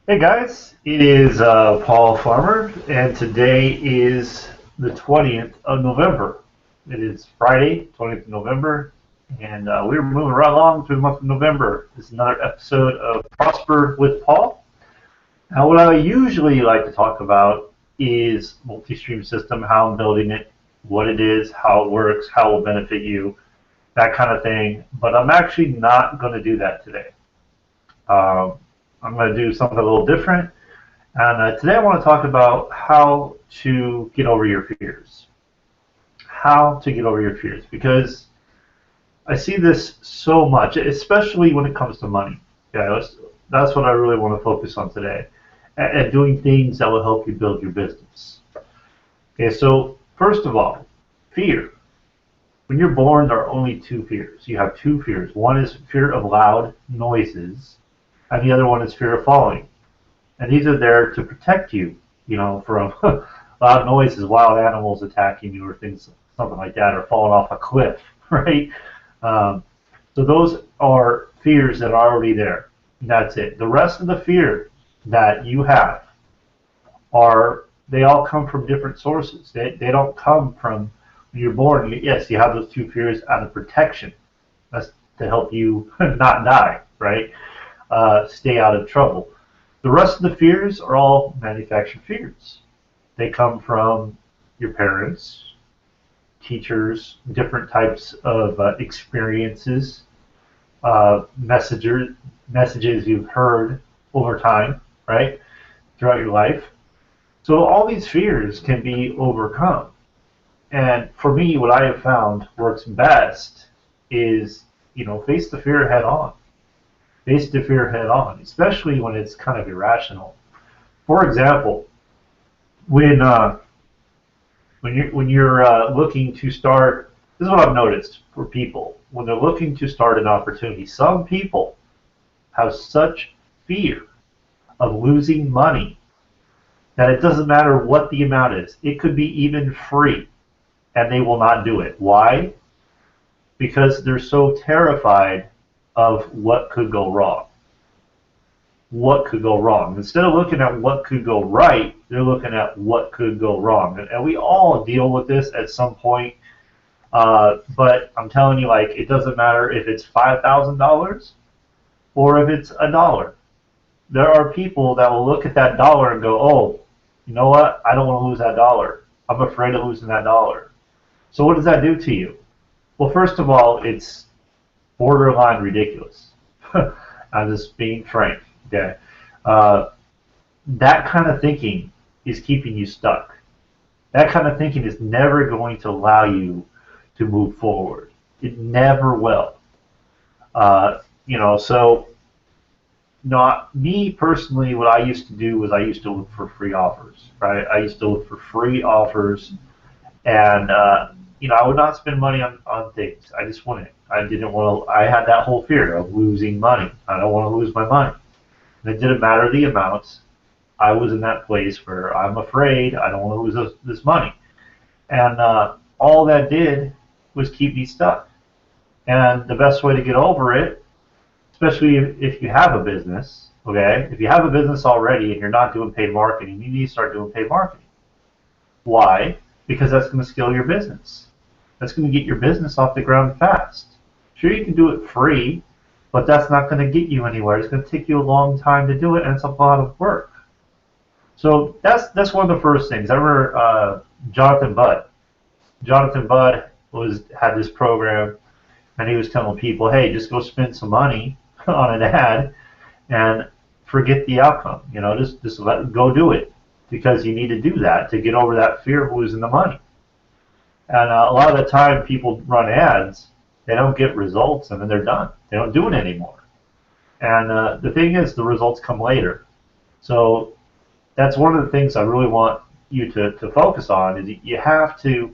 Hey guys, it is Paul Farmer, and today is the 20th of November. It is Friday, 20th of November, and we're moving right along through the month of November. This is another episode of Prosper with Paul. Now, what I usually like to talk about is multi-stream system, how I'm building it, what it is, how it works, how it will benefit you, that kind of thing. But I'm actually not going to do that today. Um, I'm going to do something a little different. And today I want to talk about how to get over your fears. How to get over your fears. Because I see this so much, especially when it comes to money. Yeah, that's what I really want to focus on today. And doing things that will help you build your business. Okay, so first of all, fear. When you're born, there are only two fears. You have two fears. One is fear of loud noises, and the other one is fear of falling. And these are there to protect you, from loud noises, wild animals attacking you, or things, something like that, or falling off a cliff, right? Um, so those are fears that are already there. And that's it. The rest of the fear that you have they all come from different sources. They don't come from when you're born. Yes, you have those two fears out of protection. That's to help you not die, right? Stay out of trouble. The rest of the fears are all manufactured fears. They come from your parents, teachers, different types of experiences, messages you've heard over time, right, throughout your life. So all these fears can be overcome. And for me, what I have found works best is, face the fear head on. Face the fear head on, especially when it's kind of irrational. For example, when when you're looking to start, this is what I've noticed for people when they're looking to start an opportunity. Some people have such fear of losing money that it doesn't matter what the amount is. It could be even free, and they will not do it. Why? Because they're so terrified of what could go wrong. What could go wrong? Instead of looking at what could go right, they're looking at what could go wrong. And we all deal with this at some point. But I'm telling you, like, it doesn't matter if it's $5,000 or if it's a dollar. There are people that will look at that dollar and go, oh, you know what? I don't want to lose that dollar. I'm afraid of losing that dollar. So what does that do to you? Well, first of all, it's borderline ridiculous. I'm just being frank. Okay, that kind of thinking is keeping you stuck. That kind of thinking is never going to allow you to move forward. It never will. So not me personally. What I used to do was I used to look for free offers. Right, I used to look for free offers, and I would not spend money on things. I just wouldn't. I didn't want to. I had that whole fear of losing money. I don't want to lose my money. And it didn't matter the amounts. I was in that place where I'm afraid I don't want to lose this money. And all that did was keep me stuck. And the best way to get over it, especially if you have a business, okay, if you have a business already and you're not doing paid marketing, you need to start doing paid marketing. Why? Because that's going to scale your business. That's going to get your business off the ground fast. Sure, you can do it free, but that's not going to get you anywhere. It's going to take you a long time to do it, and it's a lot of work. So that's one of the first things. I remember Jonathan Budd. Jonathan Budd had this program, and he was telling people, hey, just go spend some money on an ad and forget the outcome. Just go do it, because you need to do that to get over that fear of losing the money. And a lot of the time, people run ads, they don't get results, and then they're done. They don't do it anymore. And the thing is, the results come later. So that's one of the things I really want you to focus on, is you have to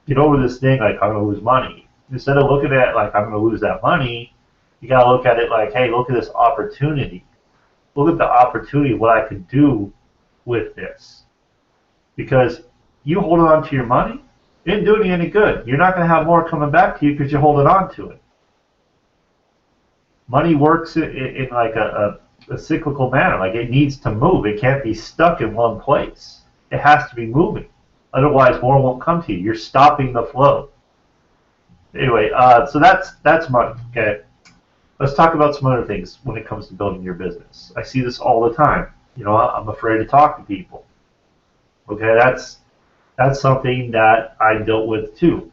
get over this thing like, I'm going to lose money. Instead of looking at it like, I'm going to lose that money, you got to look at it like, hey, look at this opportunity. Look at the opportunity, what I could do with this. Because you holding on to your money, it didn't do you any good. You're not going to have more coming back to you because you're holding on to it. Money works in like a a cyclical manner. Like it needs to move. It can't be stuck in one place. It has to be moving. Otherwise, more won't come to you. You're stopping the flow. Anyway, so that's money. Okay, let's talk about some other things when it comes to building your business. I see this all the time. You know, I'm afraid to talk to people. Okay, that's something that I dealt with too.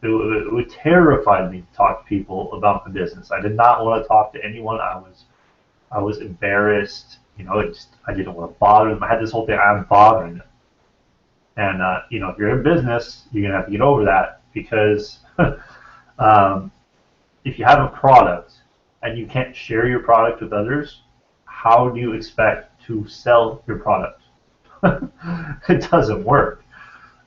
It terrified me to talk to people about the business. I did not want to talk to anyone. I was embarrassed. You know, I didn't want to bother them. I had this whole thing. I'm bothering them. And you know, if you're in business, you're gonna have to get over that because if you have a product and you can't share your product with others, how do you expect to sell your product? It doesn't work.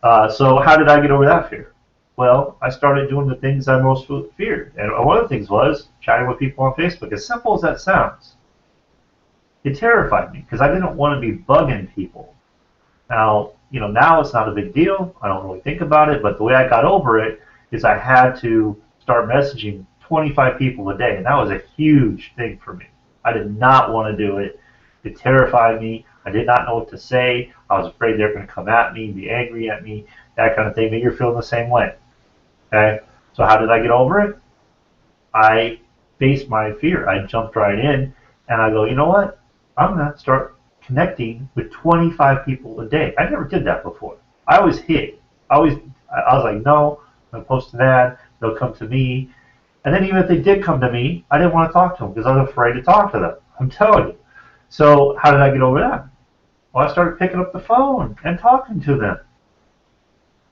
So how did I get over that fear? Well, I started doing the things I most feared. And one of the things was chatting with people on Facebook. As simple as that sounds, it terrified me because I didn't want to be bugging people. Now, you know, now it's not a big deal. I don't really think about it. But the way I got over it is I had to start messaging 25 people a day. And that was a huge thing for me. I did not want to do it. It terrified me. I did not know what to say. I was afraid they were going to come at me, be angry at me, that kind of thing. Maybe you're feeling the same way. Okay? So how did I get over it? I faced my fear. I jumped right in and I go, you know what? I'm going to start connecting with 25 people a day. I never did that before. I always hid. I was like, no, I'm going to post an ad. They'll come to me. And then even if they did come to me, I didn't want to talk to them because I was afraid to talk to them. I'm telling you. So how did I get over that? Well, I started picking up the phone and talking to them.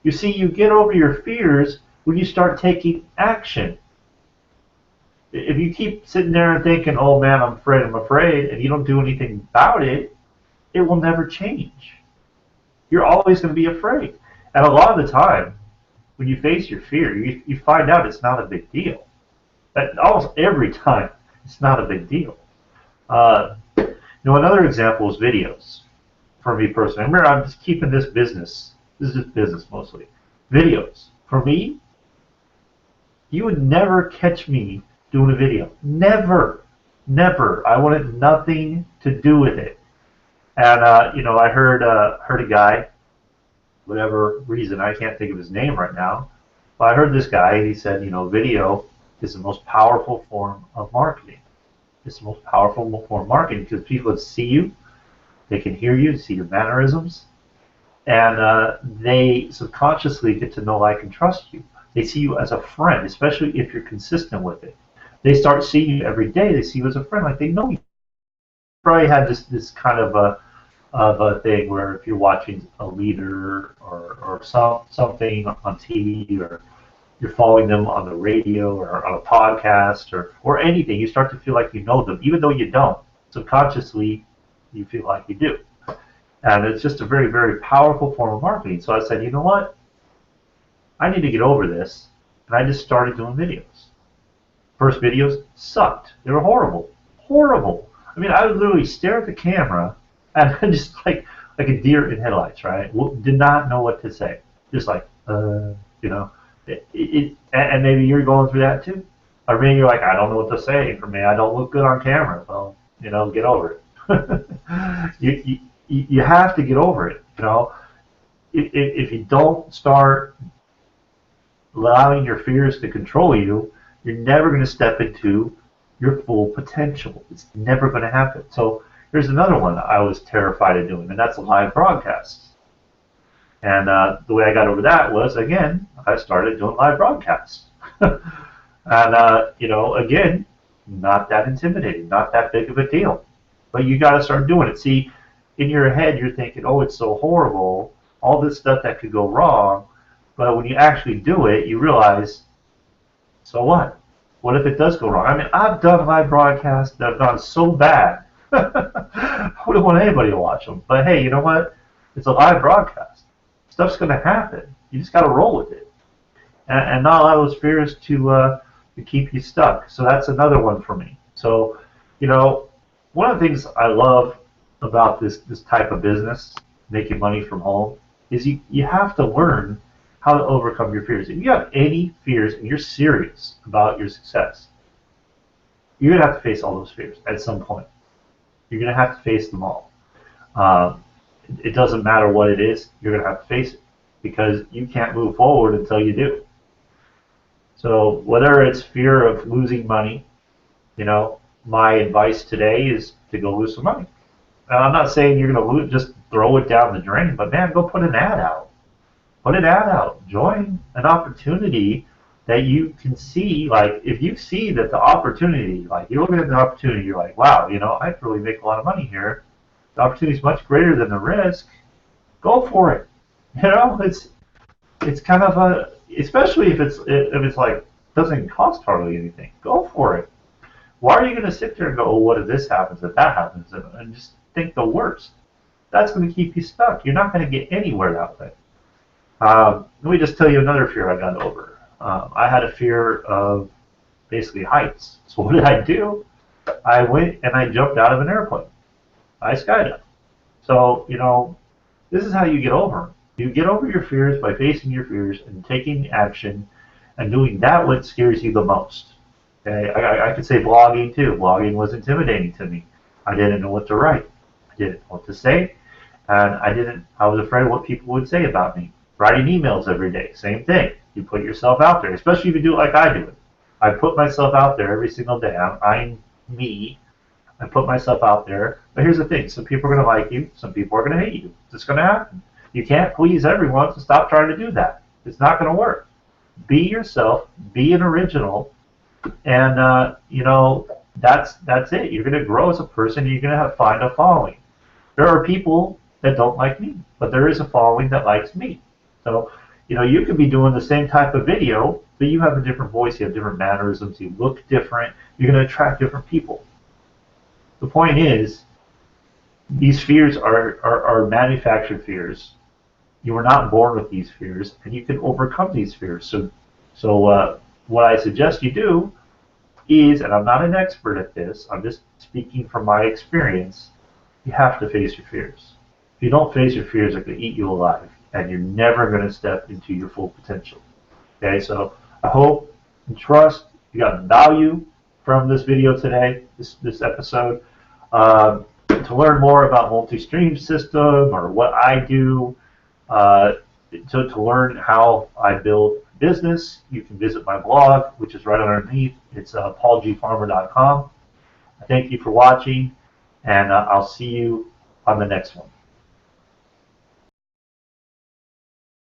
You see, you get over your fears when you start taking action. If you keep sitting there and thinking, oh man, I'm afraid, and you don't do anything about it, it will never change. You're always going to be afraid. And a lot of the time, when you face your fear, you find out it's not a big deal. That almost every time, it's not a big deal. You know, another example is videos. For me personally, remember, I'm just keeping this business. This is just business mostly. Videos. For me, you would never catch me doing a video. Never. Never. I wanted nothing to do with it. And you know, I heard a guy, whatever reason, I can't think of his name right now, but I heard this guy. He said, you know, video is the most powerful form of marketing. It's the most powerful form of marketing because people see you, they can hear you, see your mannerisms, and they subconsciously get to know, like, and trust you. They see you as a friend, especially if you're consistent with it. They start seeing you every day. They see you as a friend, like they know you. Probably had this kind of a thing where if you're watching a leader or something on TV, or you're following them on the radio or on a podcast or anything, you start to feel like you know them, even though you don't. Subconsciously, you feel like you do. And it's just a very, very powerful form of marketing. So I said, you know what? I need to get over this. And I just started doing videos. First videos sucked. They were horrible. Horrible. I mean, I would literally stare at the camera and just like a deer in headlights, right? Did not know what to say. Just like, you know. And maybe you're going through that too. Or maybe you're like, I don't know what to say. For me, I don't look good on camera. Well, you know, get over it. You have to get over it. You know, if you don't start allowing your fears to control you, you're never going to step into your full potential. It's never going to happen. So here's another one that I was terrified of doing, and that's live broadcasts. And the way I got over that was, again, I started doing live broadcasts. And, you know, again, not that intimidating, not that big of a deal. But you got to start doing it. See, in your head, you're thinking, oh, it's so horrible, all this stuff that could go wrong. But when you actually do it, you realize, so what? What if it does go wrong? I mean, I've done live broadcasts that have gone so bad. I wouldn't want anybody to watch them. But hey, you know what? It's a live broadcast. Stuff's going to happen. You just got to roll with it. And not allow those fears to keep you stuck. So that's another one for me. So, you know, one of the things I love about this type of business, making money from home, is you have to learn how to overcome your fears. If you have any fears and you're serious about your success, you're going to have to face all those fears at some point. You're going to have to face them all. It doesn't matter what it is, you're going to have to face it because you can't move forward until you do. So whether it's fear of losing money, my advice today is to go lose some money. I'm not saying you're going to lose, just throw it down the drain, but man, go put an ad out. Put an ad out. Join an opportunity that you can see. Like, if you see that the opportunity, like you're looking at the opportunity, you're like, wow, I could really make a lot of money here. The opportunity is much greater than the risk. Go for it. It's kind of especially if it's like doesn't cost hardly anything. Go for it. Why are you going to sit there and go, oh, what if this happens, if that happens, and just think the worst? That's going to keep you stuck. You're not going to get anywhere that way. Let me just tell you another fear I got over. I had a fear of basically heights. So what did I do? I went and I jumped out of an airplane. I skydived. So, this is how you get over them. You get over your fears by facing your fears and taking action and doing that what scares you the most. Okay, I could say blogging too. Blogging was intimidating to me. I didn't know what to write. I didn't know what to say. And I was afraid of what people would say about me. Writing emails every day, same thing. You put yourself out there, especially if you do it like I do it. I put myself out there every single day. I'm me. I put myself out there. But here's the thing. Some people are going to like you. Some people are going to hate you. It's going to happen. You can't please everyone, so stop trying to do that. It's not going to work. Be yourself. Be an original. And, that's it. You're going to grow as a person. You're going to find a following. There are people that don't like me, but there is a following that likes me. So, you could be doing the same type of video, but you have a different voice, you have different mannerisms, you look different, you're going to attract different people. The point is, these fears are manufactured fears. You were not born with these fears, and you can overcome these fears. So what I suggest you do is, and I'm not an expert at this, I'm just speaking from my experience, you have to face your fears. If you don't face your fears, they're going to eat you alive, and you're never going to step into your full potential. Okay, so I hope and trust you got value from this video today, this episode. To learn more about multi-stream system or what I do, to learn how I build business, you can visit my blog, which is right underneath. It's paulgfarmer.com. Thank you for watching, and I'll see you on the next one.